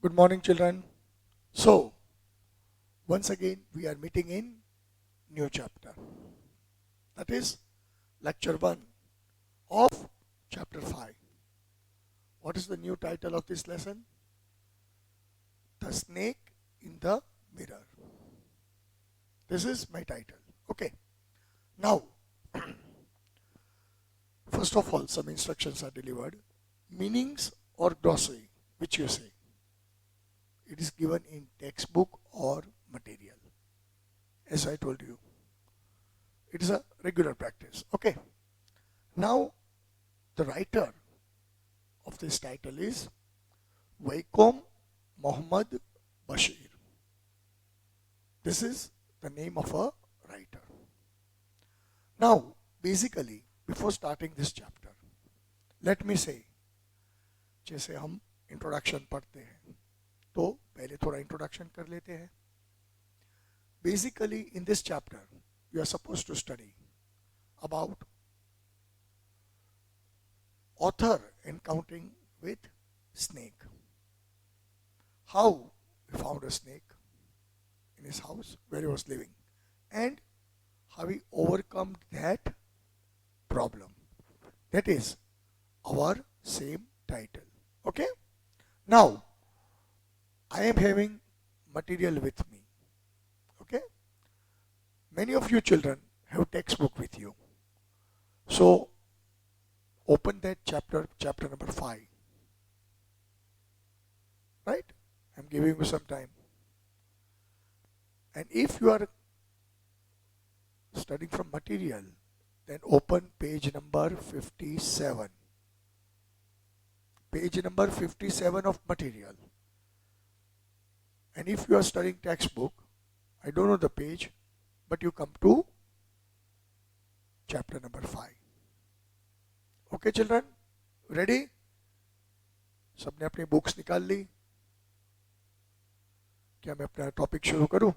Good morning, children. So, once again, we are meeting in new chapter. That is lecture 1 of chapter 5. What is the new title of this lesson? The Snake in the Mirror. This is my title. Okay. Now, first of all, some instructions are delivered. Meanings or glossary, which you say. It is given in textbook or material. As I told you, it is a regular practice. Okay. Now, the writer of this title is Vaikom Muhammad Bashir. This is the name of a writer. Now, basically, before starting this chapter, let me say, जैसे हम introduction पढ़ते हैं तो पहले थोड़ा introduction कर लेते हैं. Basically, in this chapter, you are supposed to study about author encountering with snake. How he found a snake in his house where he was living, and how he overcome that problem. That is our same title. Okay? Now, I am having material with me. Okay? Many of you children have textbook with you. So, open that chapter number 5. Right? I'm giving you some time. And if you are studying from material, then open page number 57. Page number 57 of material. And if you are studying textbook, I don't know the page, but you come to chapter number 5. Okay children, ready? सबने अपनी books निकाल ली? क्या मैं अपना topic शुरू करूं?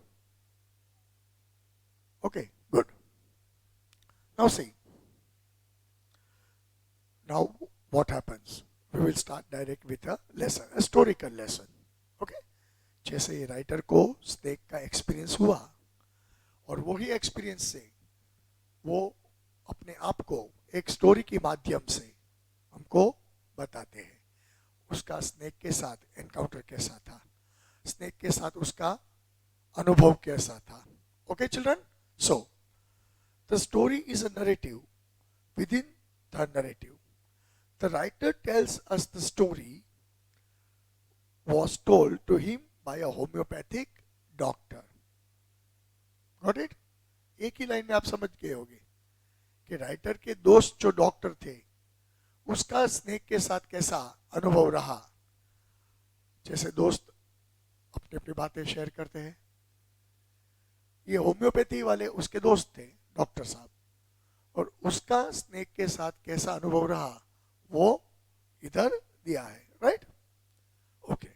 Okay, good. Now see. Now what happens? We will start direct with a lesson, a historical lesson. Okay? जैसे ये राइटर को स्नेक का एक्सपीरियंस हुआ और वही एक्सपीरियंस से वो अपने आप को एक स्टोरी के माध्यम से हमको बताते हैं. उसका स्नेक के साथ एनकाउंटर कैसा था, स्नेक के साथ उसका अनुभव कैसा था. Okay children? So the story is a narrative within the narrative. The writer tells us the story was told to him by a homeopathic doctor. Got it? एक ही लाइन में आप समझ गए होंगे कि राइटर के दोस्त जो डॉक्टर थे उसका स्नेक के साथ कैसा अनुभव रहा. जैसे दोस्त अपनी अपनी बातें शेयर करते हैं, ये होम्योपैथी वाले उसके दोस्त थे डॉक्टर साहब, और उसका स्नेक के साथ कैसा अनुभव रहा वो इधर दिया है. Right? Okay.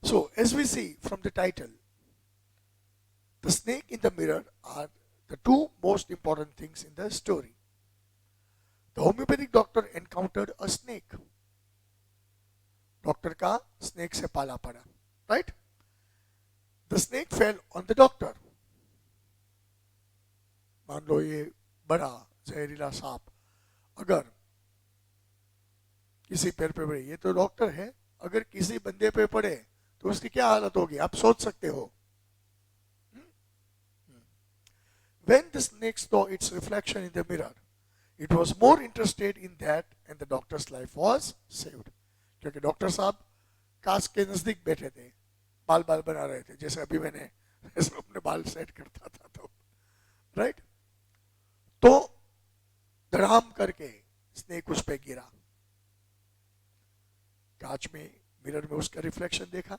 So, as we see from the title, the snake in the mirror are the two most important things in the story. The homeopathic doctor encountered a snake. Doctor का स्नेक से पाला पड़ा. Right? The snake fell on the doctor. मान लो ये बड़ा जहरीला सांप अगर किसी पैर पे पड़े, ये तो डॉक्टर है, अगर किसी बंदे पे पड़े तो उसकी क्या हालत होगी आप सोच सकते हो. When the snake saw its reflection in the mirror, it was more interested in that and the doctor's life was saved. क्योंकि डॉक्टर साहब कांच के नजदीक बैठे थे, बाल बाल बना रहे थे, जैसे अभी मैंने अपने बाल सेट करता था तो. राइट? तो धड़ाम करके स्नेक उस पे गिरा. कांच में मिरर में उसका रिफ्लेक्शन देखा.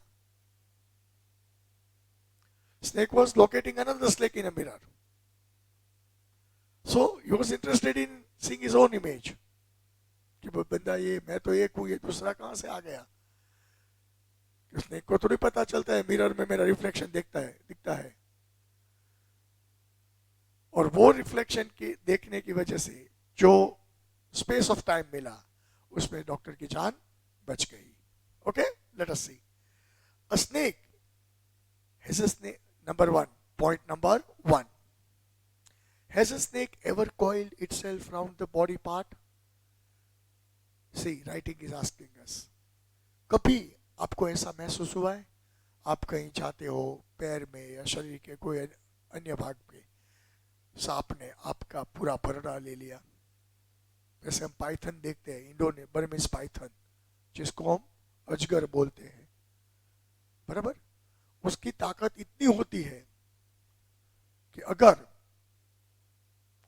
Snake was locating another snake in a mirror. So he was interested in seeing his own image. कि बंदा ये मैं तो एक हूँ, ये दूसरा कहाँ से आ गया. स्नेक को थोड़ी पता चलता है मिरर में मेरा रिफ्लेक्शन दिखता है. और वो रिफ्लेक्शन के देखने की वजह से जो स्पेस ऑफ टाइम मिला उसमें डॉक्टर की जान बच गई. Okay? let us see. A snake has a snake. Number one, point number one. Has a snake ever coiled itself round the body part? See, writing is asking us. कभी आपको ऐसा महसूस हुआ है? आप कहीं जाते हो, पैर में या शरीर के कोई अन्य भाग पे सांप ने आपका पूरा भरना ले लिया. वैसे हम पाइथन देखते हैं, इंडो ने बर्मीज पाइथन, जिसको हम अजगर बोलते हैं, बराबर. उसकी ताकत इतनी होती है कि अगर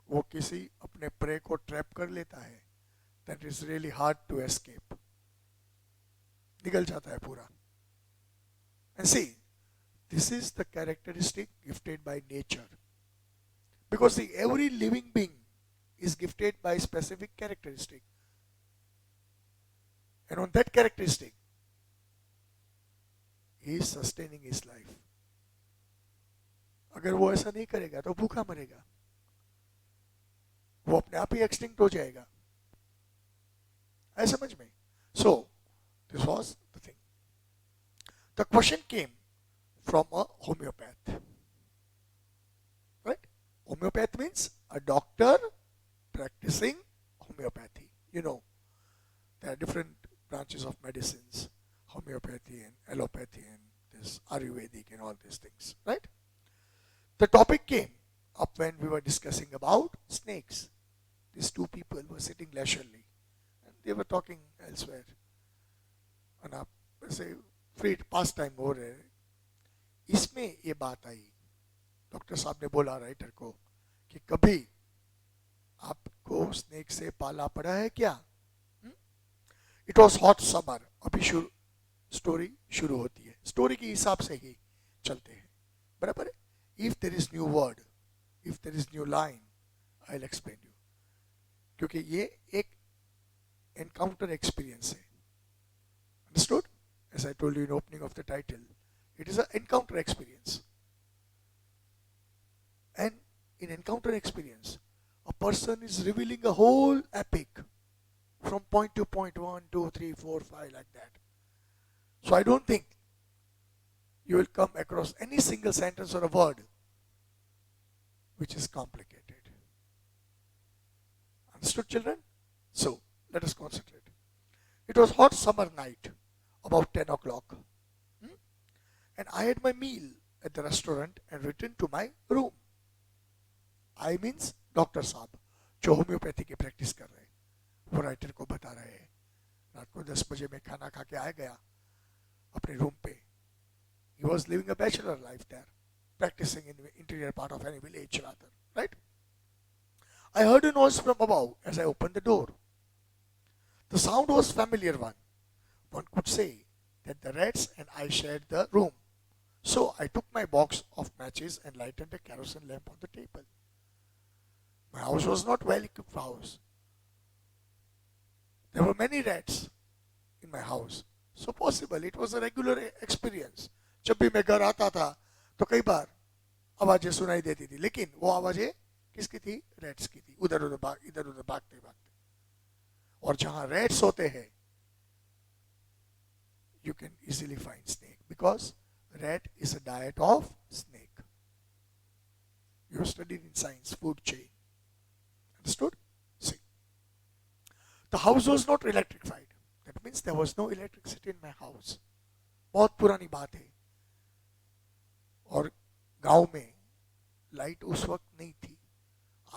वो किसी अपने प्रे को ट्रैप कर लेता है, that is really hard to escape. निकल जाता है पूरा. And see, this is the characteristic gifted by nature, because every living being is gifted by specific characteristic, and on that characteristic he is sustaining his life. अगर वो ऐसा नहीं करेगा तो भूखा मरेगा, वो अपने आप ही एक्सटिंक्ट हो जाएगा. है समझ में? So this was the thing. The question came from a homeopath, right? Homeopath means a doctor practicing homeopathy. You know, there are different branches of medicines, homeopathy and allopathy and this Ayurvedic and all these things, right? The topic came up when we were discussing about snakes. These two people were sitting leisurely and they were talking elsewhere. And आप ऐसे free pass time हो रहे, इसमें ये बात आई. Doctor साहब ने बोला राइटर को कि कभी आपको स्नेक से पाला पड़ा है क्या? It was hot summer. अभी स्टोरी शुरू होती है, स्टोरी के हिसाब से ही चलते हैं, बराबर है. If there is new word, if there is new line, I will explain you, क्योंकि ये एक एनकाउंटर एक्सपीरियंस है. Understood? As I told you in opening of the title, it is a encounter experience. And in encounter experience a person is revealing a whole epic from point to point, 1, 2, 3, 4, 5, like that. So I don't think you will come across any single sentence or a word which is complicated. Understood, children? So let us concentrate. It was hot summer night, about 10 o'clock, and I had my meal at the restaurant and returned to my room. I means doctor साहब जो homeopathy की practice कर रहे हैं, वो writer को बता रहे हैं. रात को 10 बजे में खाना खा के आ गया अपने रूम पे. He was living a bachelor life there, practicing in the interior part of any village rather, right? I heard a noise from above as I opened the door. The sound was familiar one. One could say that the rats and I shared the room. So I took my box of matches and lighted a kerosene lamp on the table. My house was not well-equipped house. There were many rats in my house. So possible, it was a regular experience. जब भी मैं घर आता था तो कई बार आवाजें सुनाई देती थी, लेकिन वो आवाजें किसकी थी? रैट्स की थी. इधर उधर भागते भागते. और जहां रैट्स होते हैं, you can easily find snake, because rat is a diet of snake. You studied in science, food chain. Understood? See. The house was not electrified. That means there was no electricity in my house. बहुत पुरानी बात है. और गांव में light उस वक्त नहीं थी.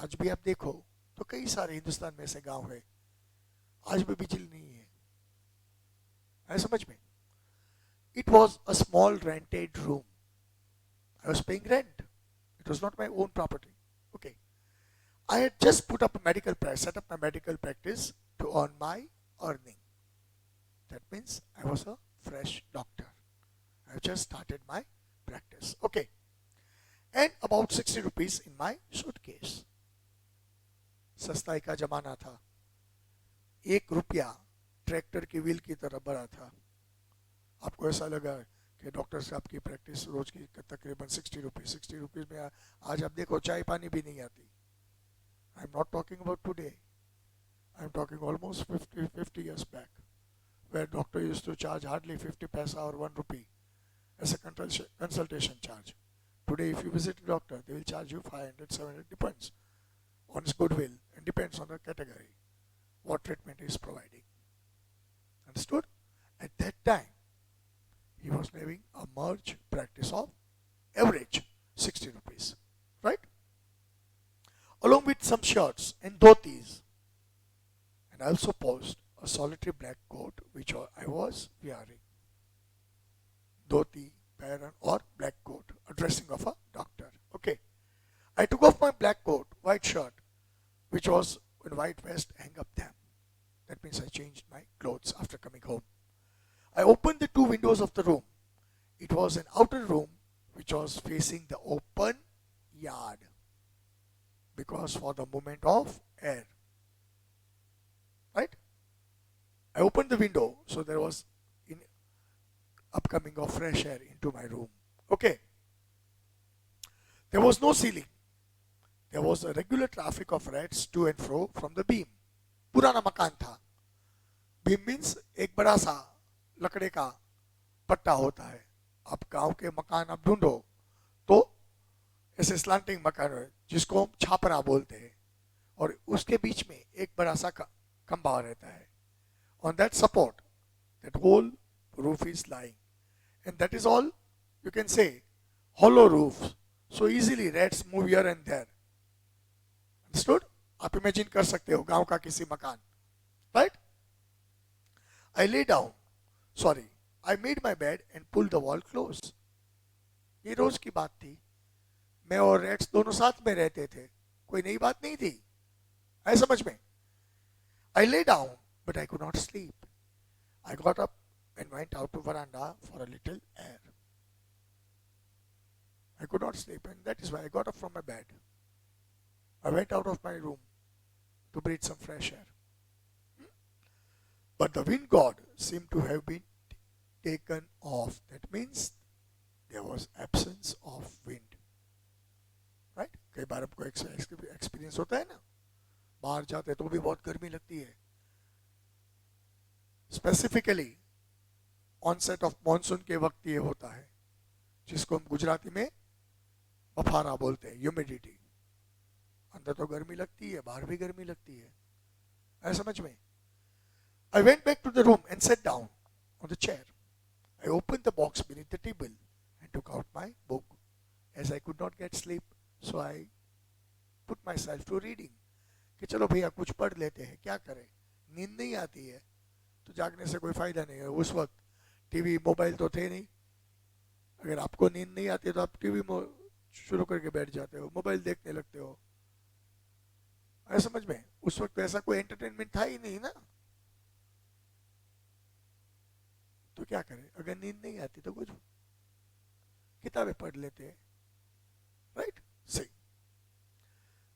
आज भी आप देखो तो कई सारे हिंदुस्तान में ऐसे गांव है, आज भी बिजली नहीं है. है समझ में? It was a small rented room. I was paying rent. It was not my own property. Okay. I had just set up my medical practice to earn my earning. That means I was a fresh doctor. I have just started my practice. Okay. And about 60 rupees in my suitcase. सस्ताई का जमाना था. 1 रुपया tractor की wheel की तरह बड़ा था. आपको ऐसा लगा कि डॉक्टर साहब की प्रैक्टिस रोज की तकरीबन 60 रुपीज में आज आप देखो चाय पानी भी नहीं आती. I am not talking about today, I am talking almost 50 years back, where doctor used to charge hardly 50 paisa or 1 rupee as a consultation charge. Today, if you visit a doctor, they will charge you 500, 700, depends on his goodwill and depends on the category, what treatment he is providing. Understood? At that time, he was having a merge practice of average 60 rupees, right? Along with some shirts and dhotis. And I also posed a solitary black coat which I was wearing. Dhoti, paran or black coat, a dressing of a doctor. Okay. I took off my black coat, white shirt, which was in white vest, hang up them. That means I changed my clothes after coming home. I opened the 2 windows of the room. It was an outer room which was facing the open yard because for the movement of air. Right? I opened the window so there was upcoming of fresh air into my room. Okay. There was no ceiling. There was a regular traffic of rats to and fro from the beam. पुराना मकान था. Beam means एक बड़ा सा लकड़े का पट्टा होता है. आप गांव के मकान आप ढूंढो तो ऐसे स्लांटिंग मकान है जिसको हम छापरा बोलते हैं और उसके बीच में एक बड़ा सा खंभा रहता है. On that support, that whole roof is lying, and that is all you can say hollow roof. So easily rats move here and there. Understood? आप इमेजिन कर सकते हो गांव का किसी मकान. Right? I lay down. Sorry, I made my bed and pulled the wall close. ये रोज की बात थी. मैं और रेट्स दोनों साथ में रहते थे. कोई नई बात नहीं थी. है समझ में? I lay down, but I could not sleep. I got up and went out to veranda for a little air. I could not sleep, and that is why I got up from my bed. I went out of my room to breathe some fresh air. But the wind god seemed to have been taken off. That means there was absence of wind. Right? कई बार आपको experience होता है ना, बाहर जाते तो भी बहुत गर्मी लगती है. स्पेसिफिकली ऑनसेट ऑफ मॉनसून के वक्त ये होता है जिसको हम गुजराती में बफारा बोलते हैं, ह्यूमिडिटी. अंदर तो गर्मी लगती है, बाहर भी गर्मी लगती है. है समझ में? I went back to the room and sat down on the chair. I opened the box beneath the table and took out my book. As I could not get sleep, so I put myself to reading. कि चलो भैया कुछ पढ़ लेते हैं, क्या करें, नींद नहीं आती है तो जागने से कोई फायदा नहीं है. उस वक्त टीवी मोबाइल तो थे नहीं. अगर आपको नींद नहीं आती है तो आप टीवी शुरू करके बैठ जाते हो, मोबाइल देखने लगते हो. है समझ में? उस वक्त ऐसा कोई एंटरटेनमेंट था ही नहीं ना. तो क्या करें, अगर नींद नहीं आती तो कुछ किताबें पढ़ लेते हैं. Right? See,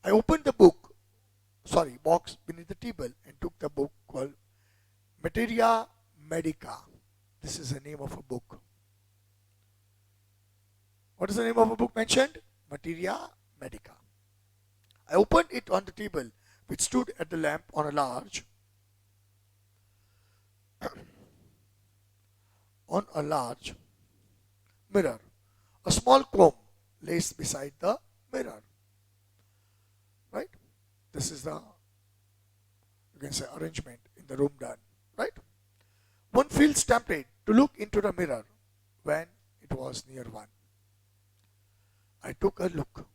I opened the box beneath the table and took the book called Materia Medica. This is the name of a book. What is the name of a book mentioned? Materia Medica. I opened it on the table which stood at the lamp on a large mirror. A small comb lays beside the mirror. Right? This is the, you can say, arrangement in the room done. Right? One feels tempted to look into the mirror when it was near one. I took a look.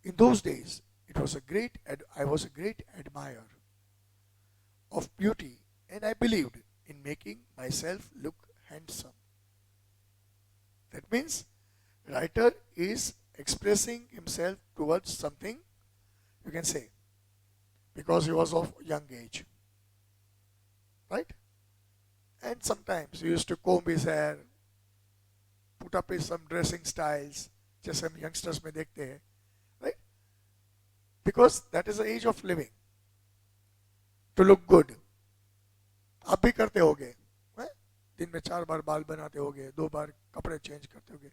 In those days, I was a great admirer of beauty, and I believed in making myself look handsome. That means writer is expressing himself towards something, you can say, because he was of young age. Right? And sometimes he used to comb his hair, put up his some dressing styles, जैसे हम youngsters में देखते हैं. Right? Because that is the age of living. To look good. आप भी करते होगे. दिन में 4 बार बाल बनाते होगे, 2 बार कपड़े चेंज करते होगे.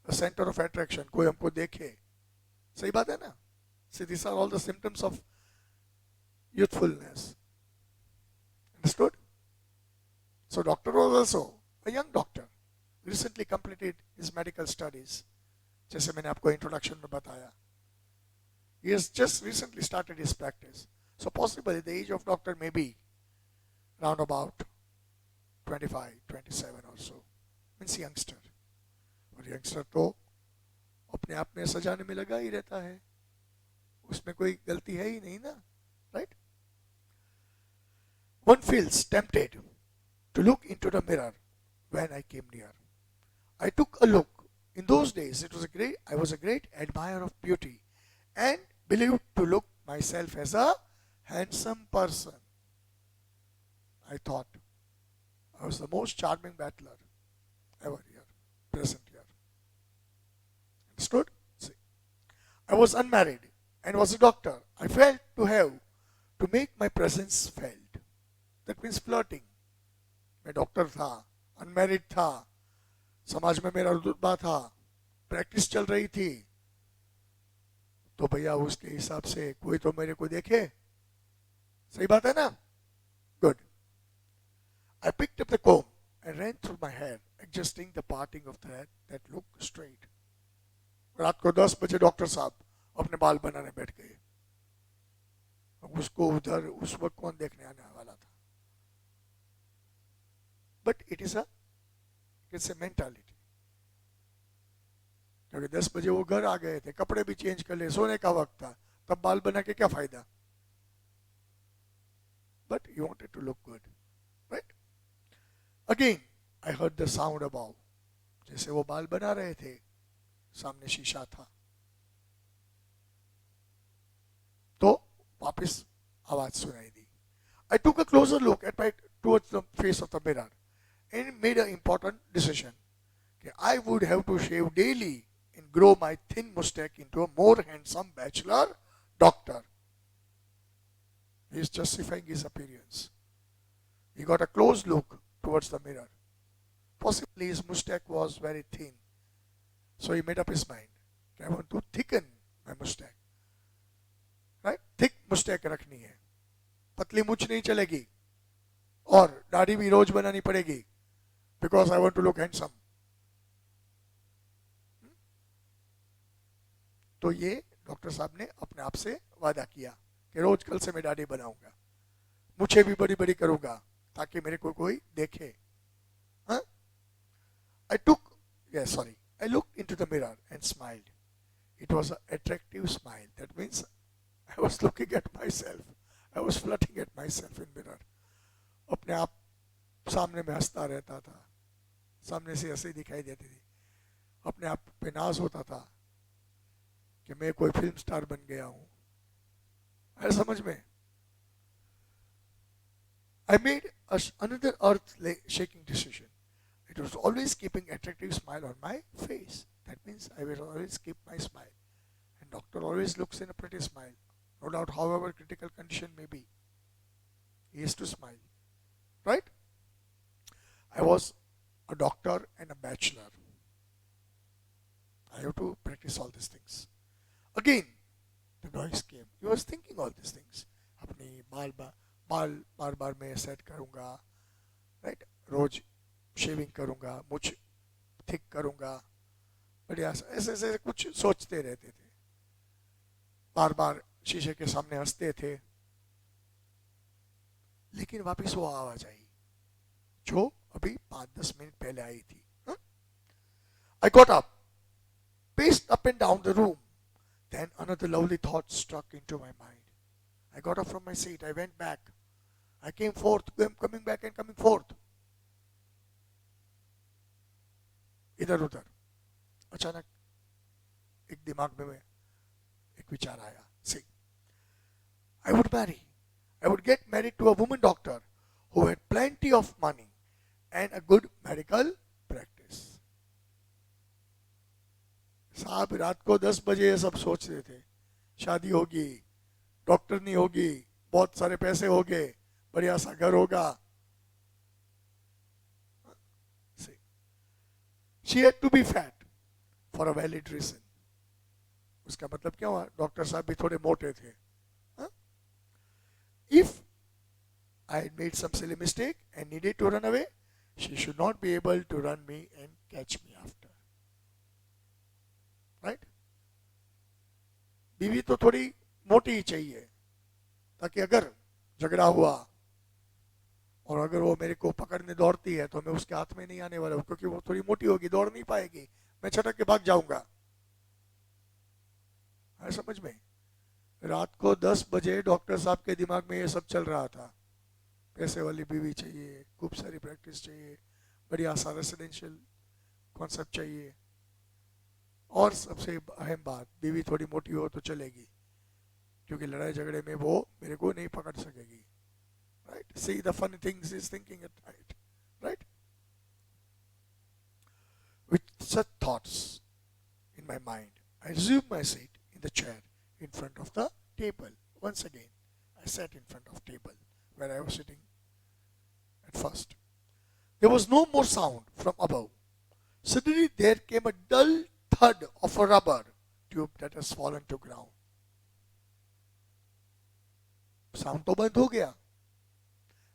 A center of attraction, कोई हमको देखे. सही बात है ना? See, these are all the symptoms of youthfulness. Understood? So doctor was also a young doctor, recently completed his medical studies. जैसे मैंने आपको इंट्रोडक्शन में बताया, he has just recently started his practice. So possibly the age of doctor may be round about 25, 27 or so. Means youngster. और youngster तो अपने आप में सजाने में लगा ही रहता है, उसमें कोई गलती है ही नहीं ना, right? One feels tempted to look into the mirror when I came near. I took a look. In those days, I was a great admirer of beauty and believed to look myself as a handsome person. I thought I was the most charming battler ever here, present here. Understood? See, I was unmarried and was a doctor. I felt to have to make my presence felt. That means flirting. मैं doctor था, unmarried था, समाज में मेरा रुतबा था, practice चल रही थी, तो भैया उसके हिसाब से कोई तो मेरे को देखे. सही बात है ना? Good. I picked up the comb and ran through my hair, adjusting the parting of the head that looked straight. रात को 10 बजे डॉक्टर साहब अपने बाल बनाने बैठ गए. उसको उधर उस वक्त कौन देखने आने वाला था? But it is a mentality. क्योंकि 10 बजे वो घर आ गए थे, कपड़े भी चेंज कर ले, सोने का वक्त था, तब बाल बना के क्या फायदा? But he wanted to look good, right? Again, I heard the sound above. जैसे वो बाल बना रहे थे, सामने शीशा था, तो वापस आवाज सुनाई दी. I took a closer look towards the face of the mirror and made an important decision. I would have to shave daily and grow my thin mustache into a more handsome bachelor doctor. He is justifying his appearance. He got a close look towards the mirror. Possibly his mustache was very thin. So he made up his mind. I want to thicken my mustache. Right? Thick mustache रखनी है. पतली मूछ नहीं चलेगी. और दाढ़ी भी रोज बनानी पड़ेगी. Because I want to look handsome. तो ये डॉक्टर साहब ने अपने आप से वादा किया कि रोज कल से मैं दाढ़ी बनाऊंगा, मुझे भी बड़ी बड़ी करूंगा ताकि मेरे को कोई देखे. हाँ? I looked into the mirror and smiled. It was an attractive smile. That means I was looking at myself. I was flirting at myself in mirror. अपने आप सामने में हंसता रहता था, सामने से हंसी दिखाई देती थी, अपने आप पे नाज होता था कि मैं कोई फिल्म स्टार बन गया हूं. है समझ में? I made another earth-shaking decision. It was always keeping attractive smile on my face. That means I will always keep my smile. And doctor always looks in a pretty smile. No doubt, however critical condition may be, he has to smile. Right? I was a doctor and a bachelor. I have to practice all these things. Again, the noise came. He was thinking all these things. अपनी बाल बार मैं set करूँगा, right? रोज shaving करूँगा, मुझ thick करूँगा, बढ़िया ऐसे ऐसे कुछ सोचते रहते थे. बार बार शीशे के सामने हंसते थे. लेकिन वापस वो आवाज आई जो अभी 5-10 मिनट पहले आई थी. I got up, paced up and down the room. Then another lovely thought struck into my mind. I got up from my seat. I went back. I came forth, coming back and coming forth. इधर उधर अचानक एक दिमाग में एक विचार आया. See, I would get married to a woman doctor who had plenty of money and a good medical practice. साहब रात को 10 बजे ये सब सोच रहे थे. शादी होगी, डॉक्टर नहीं होगी, बहुत सारे पैसे होंगे, बढ़िया सा घर होगा. She had to be fat for a valid reason. उसका मतलब क्या हुआ? डॉक्टर साहब भी थोड़े मोटे थे. If I had made some silly mistake and needed to run away, She should not be able to run me and catch me after. Right? बीवी तो थोड़ी मोटी ही चाहिए, ताकि अगर झगड़ा हुआ और अगर वो मेरे को पकड़ने दौड़ती है तो मैं उसके हाथ में नहीं आने वाला हूं, क्योंकि वो थोड़ी मोटी होगी, दौड़ नहीं पाएगी, मैं छटक के भाग जाऊंगा। है समझ में? रात को 10 बजे डॉक्टर साहब के दिमाग में ये सब चल रहा था। पैसे वाली बीवी चाहिए, खूब सारी प्रैक्टिस चाहिए, बढ़िया सा रेसिडेंशियल कॉन्सेप्ट चाहिए, और सबसे अहम बात, बीवी थोड़ी मोटी हो तो चलेगी, क्योंकि लड़ाई झगड़े में वो मेरे को नहीं पकड़ सकेगी। Right? See the funny things he's thinking at night. Right? With such thoughts in my mind, I resumed my seat in the chair in front of the table. Once again, I sat in front of the table where I was sitting at first. There was no more sound from above. Suddenly there came a dull thud of a rubber tube that has fallen to ground. Sound तो बंद हो गया,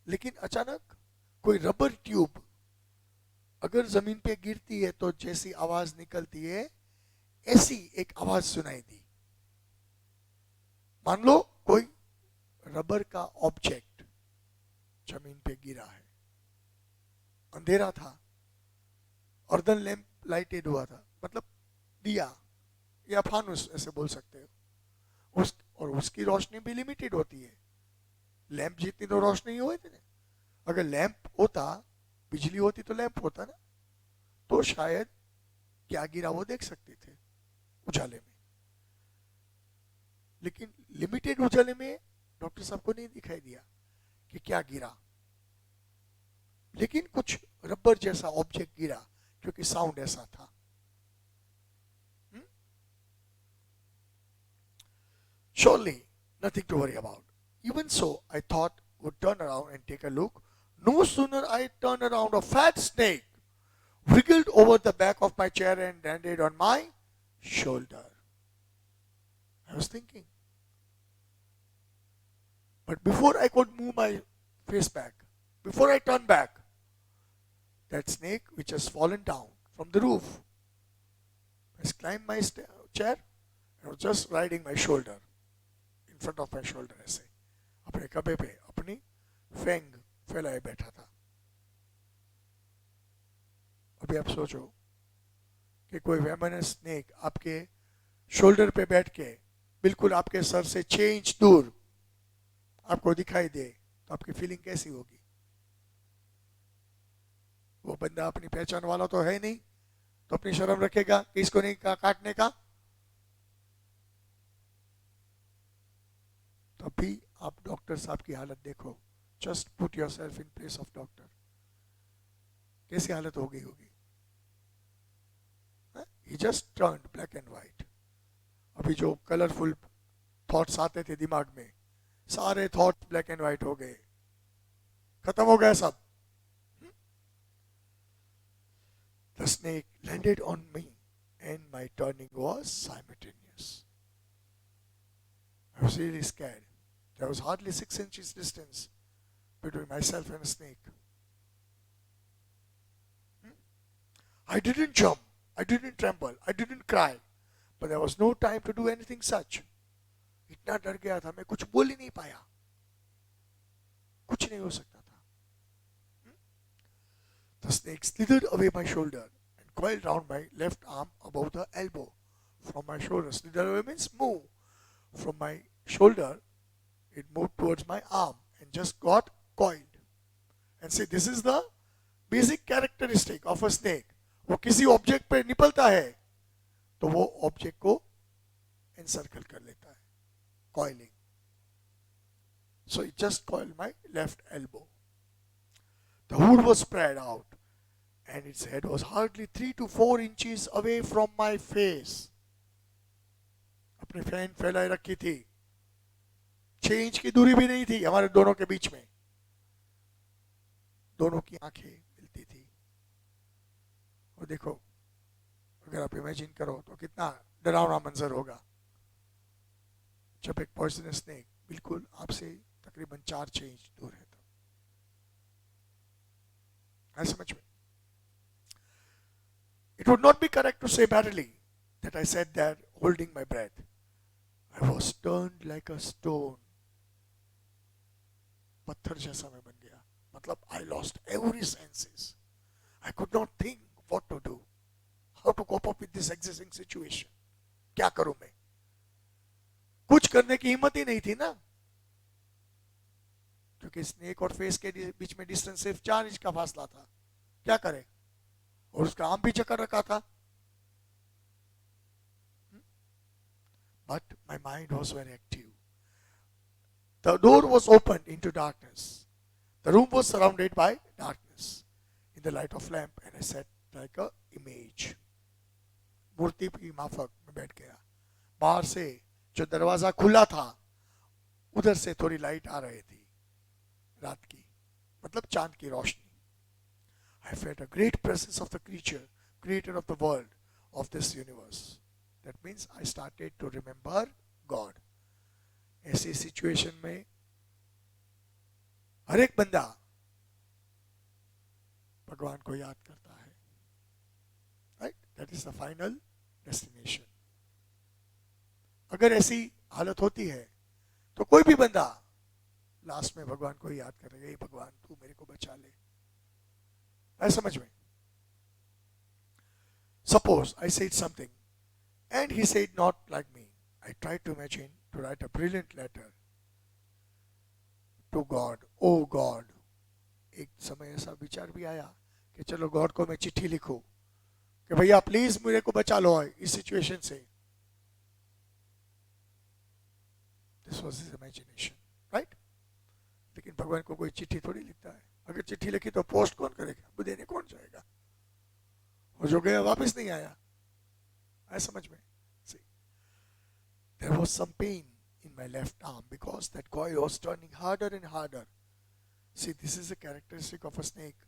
लेकिन अचानक कोई rubber tube अगर जमीन पे गिरती है तो जैसी आवाज निकलती है, ऐसी एक आवाज सुनाई दी। मान लो कोई रबर का ऑब्जेक्ट जमीन पे गिरा है, अंधेरा था, अर्धन लैंप लाइटेड हुआ था, मतलब दिया या फानुस ऐसे बोल सकते हो, और उसकी रोशनी भी लिमिटेड होती है। लैंप जितनी तो रोशनी होती है, अगर लैंप होता, बिजली होती तो लैंप होता ना, तो शायद क्या गिरा वो देख सकते थे उजाले में, लेकिन लिमिटेड उजाले में डॉक्टर साहब को नहीं दिखाई दिया कि क्या गिरा, लेकिन कुछ रबर जैसा ऑब्जेक्ट गिरा, क्योंकि साउंड ऐसा था। Surely nothing to worry about. Even so, I thought would turn around and take a look. No sooner I turned around, a fat snake wriggled over the back of my chair and landed on my shoulder. I was thinking. But before I could move my face back, before I turned back, that snake which has fallen down from the roof has climbed my chair and was just riding my shoulder, in front of my shoulder ऐसे, अपने कबे पे अपनी Feng फैलाए बैठा था। अभी आप सोचो कि कोई वेमनस स्नेक आपके शोल्डर पे बैठ के बिल्कुल आपके सर से 6 इंच दूर आपको दिखाई दे, तो आपकी फीलिंग कैसी होगी? वो बंदा अपनी पहचान वाला तो है नहीं, तो अपनी शर्म रखेगा कि इसको नहीं काटने का। तब भी आप डॉक्टर साहब की हालत देखो, just put yourself in place of doctor, कैसी हालत हो गई होगी? He just turned black and white. अभी जो कलरफुल थॉट्स आते थे दिमाग में, सारे थॉट ब्लैक एंड व्हाइट हो गए, खत्म हो गया सब। The snake landed on me and my turning was simultaneous. I was really scared. There was hardly 6 inches distance between myself and a snake. I didn't jump, I didn't tremble, I didn't cry, but there was no time to do anything such. इतना डर गया था, मैं कुछ बोल ही नहीं पाया, कुछ नहीं हो सकता था। The snake slithered away my shoulder and coiled round my left arm above the elbow. From my shoulder, slither away means move. From my shoulder, it moved towards my arm and just got coiled. And see, this is the basic characteristic of a snake. वो किसी object पे निपलता है तो वो object को encircle कर लेता है, coiling. So it just coiled my left elbow. The hood was spread out and its head was hardly 3 to 4 inches away from my face. अपनी फैन फैलाए रखी थी, 6 इंच की दूरी भी नहीं थी हमारे दोनों के बीच में, दोनों की आंखें मिलती थी। और देखो, अगर आप इमेजिन करो तो कितना डरावना मंजर होगा जब एक पॉइजनस स्नेक बिल्कुल आपसे तकरीबन 4-6 इंच दूर है। I समझ में. It would not be correct to say barely that I sat there holding my breath. I was turned like a stone. पत्थर जैसा मैं बन गया. मतलब I lost every senses. I could not think what to do, how to cope up with this existing situation. क्या करूं मैं? कुछ करने की हिम्मत ही नहीं थी ना, क्योंकि स्नेक और फेस के बीच में डिस्टेंस सिर्फ 4 इंच का फासला था. क्या करे? और उसका आम भी जकड़ रखा था. But my mind was very active. The door was opened into darkness. The room was surrounded by darkness in the light of lamp, and I sat like a image. मूर्ति की माफक में बैठ गया. बाहर से जो दरवाजा खुला था उधर से थोड़ी लाइट आ रही थी, रात की, मतलब चांद की रोशनी. I felt a great presence of the creature, creator of the world, of this universe. That means I started to remember God. ऐसी सिचुएशन में हर एक बंदा भगवान को याद करता है. Right? That is the final destination. अगर ऐसी हालत होती है तो कोई भी बंदा लास्ट में भगवान को याद करेगा, हे भगवान तू मेरे को बचा ले. I समझ में. Suppose I said something and he said not like me. I tried to imagine to write a brilliant letter to God. Oh God. एक समय ऐसा विचार भी आया कि चलो गॉड को मैं चिट्ठी लिखूं कि भैया प्लीज मेरे को बचा लो इस सिचुएशन से. This was his imagination. Right? लेकिन भगवान को कोई चिट्ठी थोड़ी लिखता है. अगर चिट्ठी लिखी तो पोस्ट कौन करेगा? वो देने कौन जाएगा? और जो गया वापस नहीं आया. I समझ में. See, there was some pain in my left arm because that coil was turning harder and harder. See, this is a characteristic of a snake,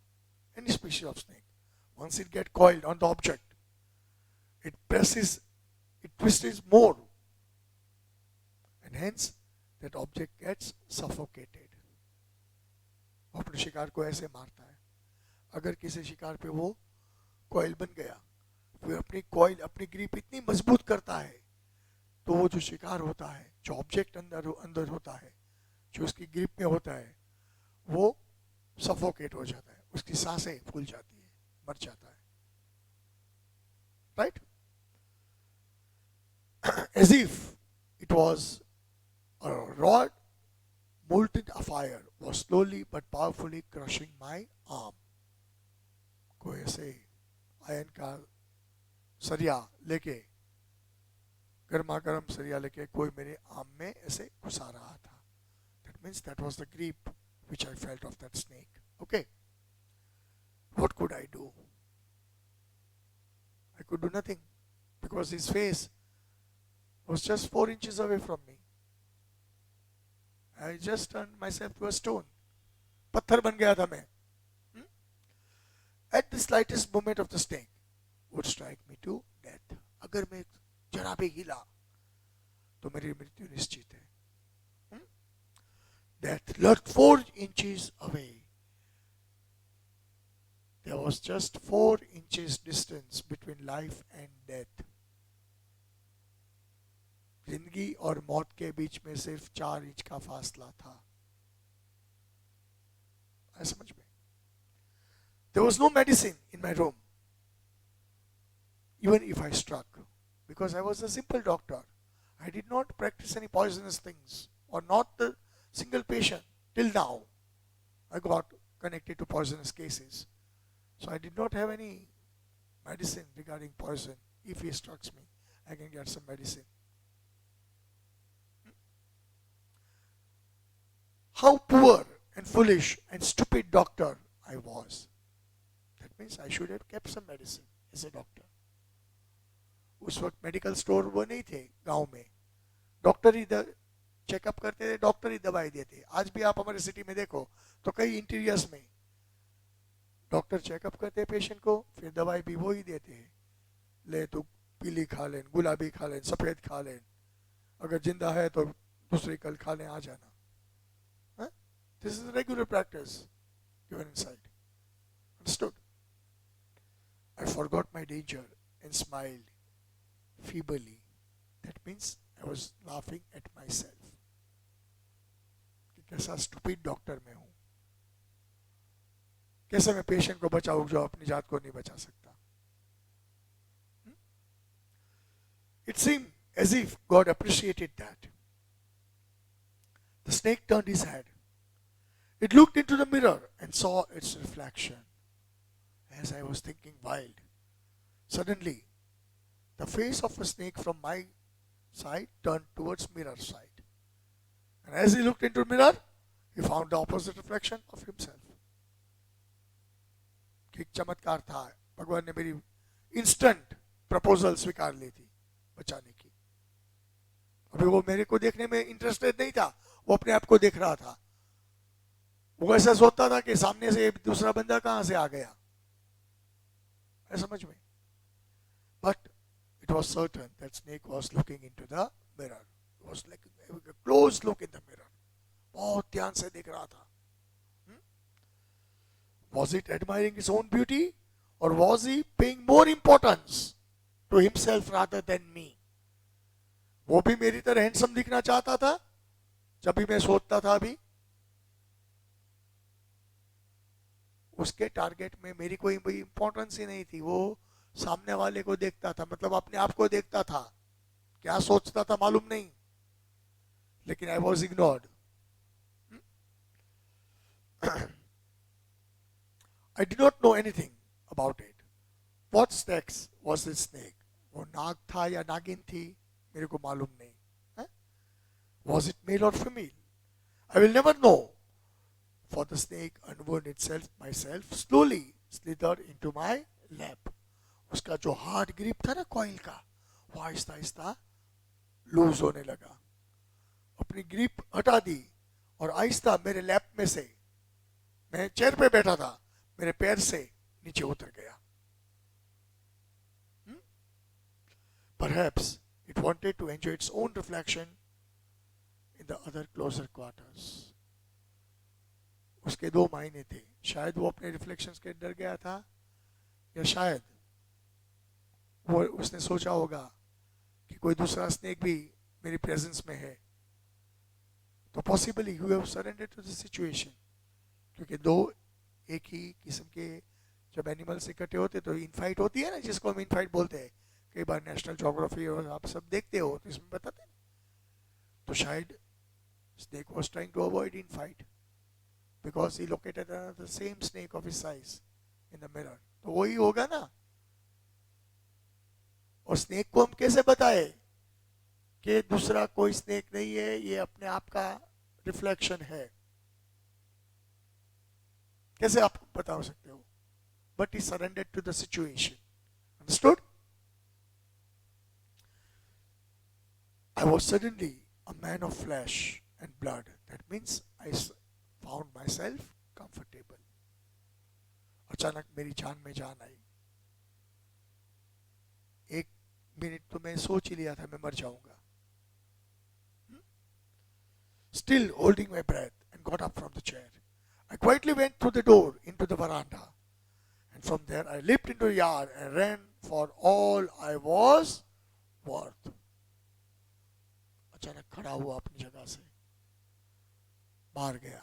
any species of snake. Once it gets coiled on the object, it presses, it twists more, and hence that object gets suffocated. अपने शिकार को ऐसे मारता है. अगर किसी शिकार पे वो कॉइल बन गया, फिर अपनी कॉइल, अपनी ग्रिप इतनी मजबूत करता है तो वो जो शिकार होता है, जो ऑब्जेक्ट अंदर होता है, जो उसकी ग्रिप में होता है, वो सफोकेट हो जाता है. उसकी सांसें फूल जाती है, मर जाता है. Right? As if it was a rod molten afire was slowly but powerfully crushing my arm. कोई ऐसे आयन का सरिया लेके, गर्मा गर्म सरिया लेके कोई मेरे आर्म में ऐसे घुसा रहा था. That means that was the grip which I felt of that snake. Okay. What could I do? I could do nothing because his face was just 4 inches away from me. I just turned myself to a stone. पत्थर बन गया था मैं. At the slightest movement of the snake would strike me to death. अगर मैं जरा भी हिला तो मेरी मृत्यु निश्चित है. That lurked 4 inches away. There was just 4 inches distance between life and death. जिंदगी और मौत के बीच में सिर्फ 4 इंच का फासला था. I समझ में. There was no medicine in my room, even if I struck, because I was a simple doctor. I did not practice any poisonous things, or not the single patient till now. I got connected to poisonous cases, so I did not have any medicine regarding poison. If he strikes me, I can get some medicine. How poor and foolish and stupid doctor I was. That means I should have kept some medicine as a doctor. उस वक्त medical store वो नहीं थे गांव में. Doctor ही checkup करते थे, doctor ही दवाई देते. आज भी आप हमारे सिटी में देखो तो कई इंटीरियर्स में डॉक्टर चेकअप करते हैं पेशेंट को, फिर दवाई भी वो ही देते हैं. ले तो पीली खा लें, गुलाबी खा लें, सफेद खा लें, अगर जिंदा है तो दूसरी कल खा लें, आ जाना. This is a regular practice given inside. Understood? I forgot my danger and smiled feebly. That means I was laughing at myself. कि कैसा स्टूपिड डॉक्टर मैं हूं, कैसे मैं पेशेंट को बचाऊं जो अपनी जात को नहीं बचा सकता. It seemed as if God appreciated that. The snake turned his head. It looked into the mirror and saw its reflection. As I was thinking wild, suddenly the face of a snake from my side turned towards mirror side. And as he looked into the mirror, he found the opposite reflection of himself. एक चमत्कार था, भगवान ने मेरी instant proposal स्वीकार ली थी बचाने की. अभी वो मेरे को देखने में इंटरेस्टेड नहीं था, वो अपने आप को देख रहा था. वो ऐसा सोचता था कि सामने से दूसरा बंदा कहां से आ गया, है समझ में. But it was certain that snake was looking into the mirror. It was like a close look in the mirror. बहुत ध्यान से देख रहा था. Was it admiring his own beauty, or was he paying more importance to himself rather than me? वो भी मेरी तरह हैंडसम दिखना चाहता था जब भी मैं सोचता था. अभी उसके टारगेट में मेरी कोई इंपॉर्टेंस ही नहीं थी. वो सामने वाले को देखता था, मतलब अपने आप को देखता था. क्या सोचता था मालूम नहीं, लेकिन I was ignored. I did not know anything about it. What sex was this snake? वो नाग था या नागिन थी, मेरे को मालूम नहीं. Was it male or female? I will never know. For the snake unwound itself myself slowly slithered into my lap. उसका जो हार्ड ग्रिप था ना कॉइल का, वो आहिस्ता आहिस्ता लूज होने लगा. अपनी ग्रिप हटा दी और आहिस्ता मेरे लैप में से, मैं चेयर पे बैठा था, मेरे पैर से नीचे उतर गया. Perhaps it wanted to enjoy its own reflection in the other closer quarters. उसके 2 मायने थे. शायद वो अपने रिफ्लेक्शंस के डर गया था, या शायद वो उसने सोचा होगा कि कोई दूसरा स्नेक भी मेरी प्रेजेंस में है. तो possibly you have surrender to the situation, क्योंकि 2 एक ही किस्म के जब एनिमल्स इकट्ठे होते तो इनफाइट होती है ना, जिसको हम इनफाइट बोलते हैं. कई बार नेशनल ज्योग्राफी और आप सब देखते हो तो इसमें बताते हैं. तो शायद snake was trying to avoid infight because he located the same snake of his size in the mirror. तो वही होगा ना. और स्नेक को हम कैसे बताए कि दूसरा कोई स्नेक नहीं है, ये अपने आप का रिफ्लेक्शन है? कैसे आप बता सकते हो? But he surrendered to the situation. Understood? I was suddenly a man of flesh and blood. That means I found myself comfortable. अचानक मेरी जान में जान आई. 1 मिनट तो मैं सोच ही लिया था मैं मर जाऊंगा. Still holding my breath and got up from the chair. I quietly went through the door into the veranda, and from there I leaped into the yard and ran for all I was worth. अचानक खड़ा हुआ अपनी जगह से, बाहर गया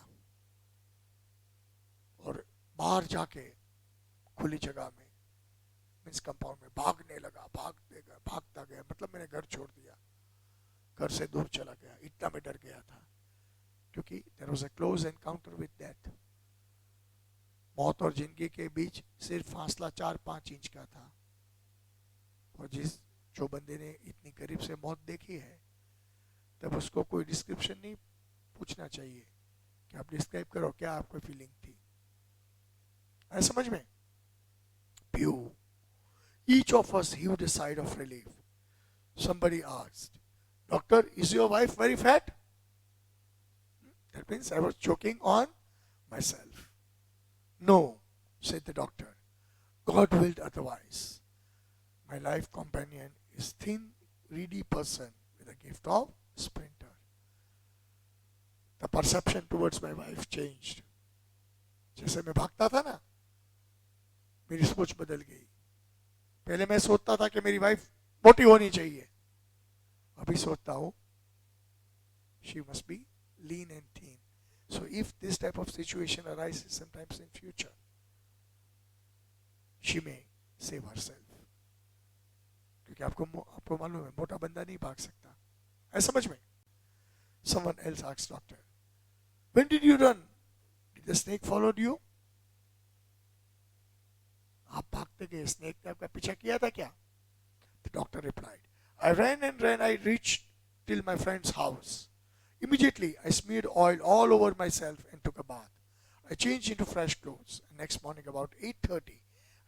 और बाहर जाके खुली जगह में मीन्स कंपाउंड में भागने लगा. भागता गया, मतलब मैंने घर छोड़ दिया, घर से दूर चला गया. इतना मैं डर गया था क्योंकि there was a close encounter with death. मौत और जिंदगी के बीच सिर्फ फासला 4-5 इंच का था. और जो बंदे ने इतनी करीब से मौत देखी है, तब उसको कोई डिस्क्रिप्शन नहीं पूछना चाहिए कि आप डिस्क्राइब करो क्या आपको फीलिंग थी. है समझ में? Pew. Each of us heaved a sigh of relief. Somebody asked, "Doctor, is your wife very fat?" That means I was choking on myself. "No," said the doctor. "God willed otherwise. My life companion is thin, reedy person with a gift of sprinter." The perception towards my wife changed. जैसे मैं भागता था ना, मेरी सोच बदल गई. पहले मैं सोचता था कि मेरी वाइफ मोटी होनी चाहिए, अभी सोचता हूँ she must be lean and thin. So if this type of situation arises sometimes in future, she may save herself. क्योंकि आपको मालूम है मोटा बंदा नहीं भाग सकता. है समझ में? Someone else asked doctor, when did you run? Did the snake followed you? आप भागते गए, स्नेक ने आपका पीछा किया था क्या? The doctor replied, I ran and ran. I reached till my friend's house. Immediately, I smeared oil all over myself and took a bath. I changed into fresh clothes. And next morning, about 8:30,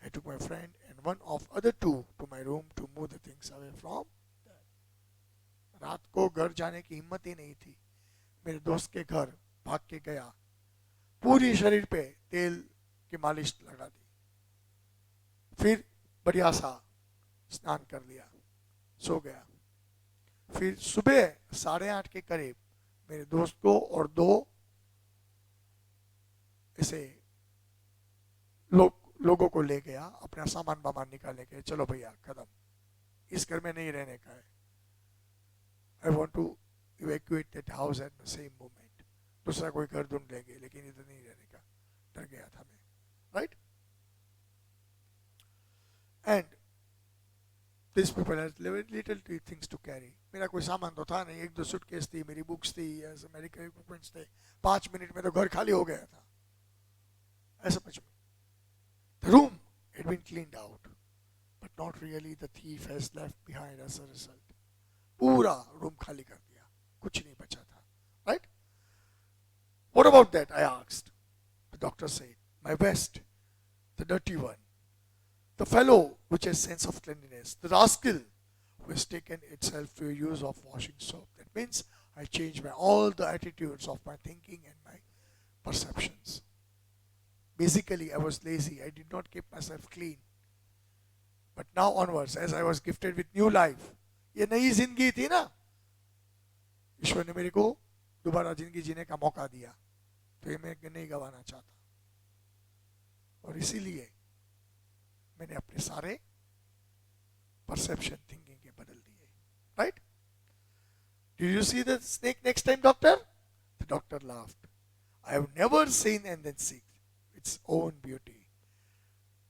I took my friend and one of other two to my room to move the things away from there. रात को घर जाने की हिम्मत ही नहीं थी. मेरे दोस्त के घर भाग के गया. पूरी शरीर पे तेल की मालिश लगा दी. फिर बढ़िया सा स्नान कर लिया, सो गया. फिर सुबह 8:30 के करीब मेरे दोस्त को और दो ऐसे लोगों को ले गया. अपना सामान वामान निकालने के, चलो भैया खत्म, इस घर में नहीं रहने का है. I want to evacuate that house at the same moment. दूसरा कोई घर ढूंढ लेंगे, लेकिन इधर नहीं रहने का. डर गया था मैं. Right? And this people has little things to carry. मेरा कोई सामान तो था नहीं. 1-2 सूटकेस थी, मेरी बुक्स थी, ऐसे मेडिकल इक्विपमेंट्स थे. 5 मिनट में तो घर खाली हो गया था. ऐसा समझ में? The room had been cleaned out, but not really. The thief has left behind as a result. पूरा रूम खाली कर दिया, कुछ नहीं बचा था. Right? What about that? I asked. The doctor said, my vest, the dirty one, the fellow which has sense of cleanliness, the rascal who has taken itself to a use of washing soap. That means I changed all the attitudes of my thinking and my perceptions. Basically, I was lazy. I did not keep myself clean. But now onwards, as I was gifted with new life, ये नई जिंदगी थी ना, ईश्वर ने मेरे को दोबारा जिंदगी जीने का मौका दिया, तो ये मैं नहीं गंवाना चाहता. और इसीलिए मैंने अपने सारे परसेप्शन थिंकिंग के बदल दिए. Right? Did you see the snake next time, doctor? The doctor laughed. I have never seen and then seen its own beauty.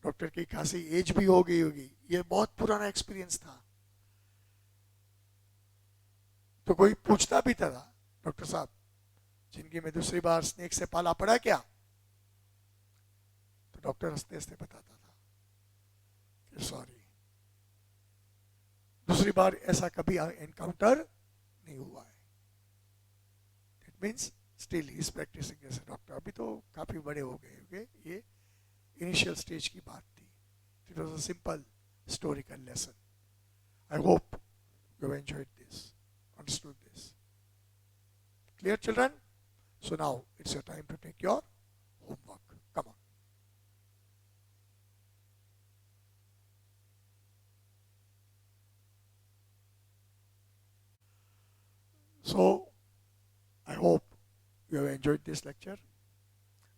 Doctor की खासी एज भी हो गई होगी. ये बहुत पुराना एक्सपीरियंस था. तो कोई पूछता भी था, डॉक्टर साहब जिंदगी में दूसरी बार स्नेक से पाला पड़ा क्या? तो डॉक्टर हंसते हंसते बताता था कि सॉरी, दूसरी बार ऐसा कभी एनकाउंटर नहीं हुआ है. It means still he is practising as a doctor. अभी तो काफी बड़े हो गए होंगे. ये इनिशियल स्टेज की बात थी. It was a simple historical lesson. I hope you have enjoyed this, understood this. Clear, children? So now it's your time to take your homework. Come on. So I hope you have enjoyed this lecture.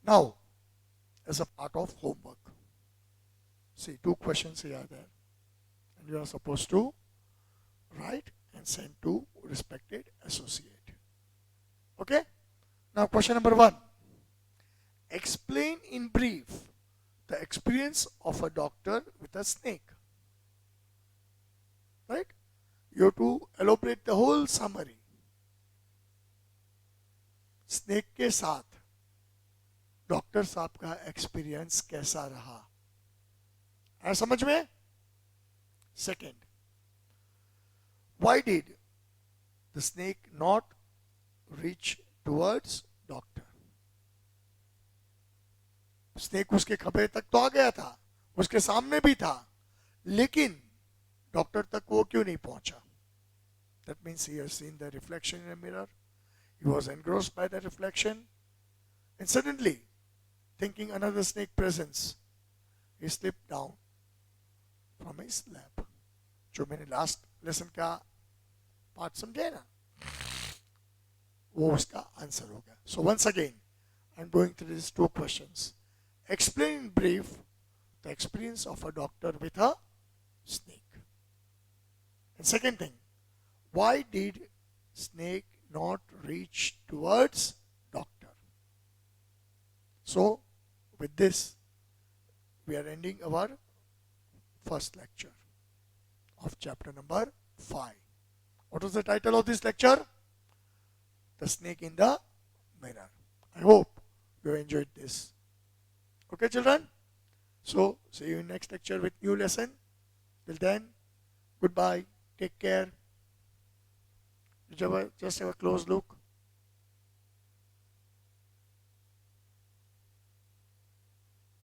Now, as a part of homework, see, 2 questions here there, and you are supposed to write and send to respected associate. Okay? Now question number 1. Explain in brief the experience of a doctor with a snake. Right? You have to elaborate the whole summary. Snake के साथ doctor साहब का experience कैसा रहा, है समझ में? Second, why did the snake not reach towards doctor? Snake उसके खंभे तक तो आ गया था, उसके सामने भी था, लेकिन डॉक्टर तक वो क्यों नहीं पहुंचा? That means he has seen the reflection in a mirror. He was engrossed by the reflection, and suddenly, thinking another snake presence, he slipped down from his lap. जो मैंने लास्ट लेसन का part समझे ना, वो उसका answer होगा. So once again, I'm going through these 2 questions. Explain in brief the experience of a doctor with a snake. And second thing, why did snake not reach towards doctor? So with this, we are ending our first lecture of chapter number 5. What was the title of this lecture? The snake in the mirror. I hope you enjoyed this. Okay, children? So, see you in next lecture with new lesson. Till then, goodbye. Take care. Just have a close look.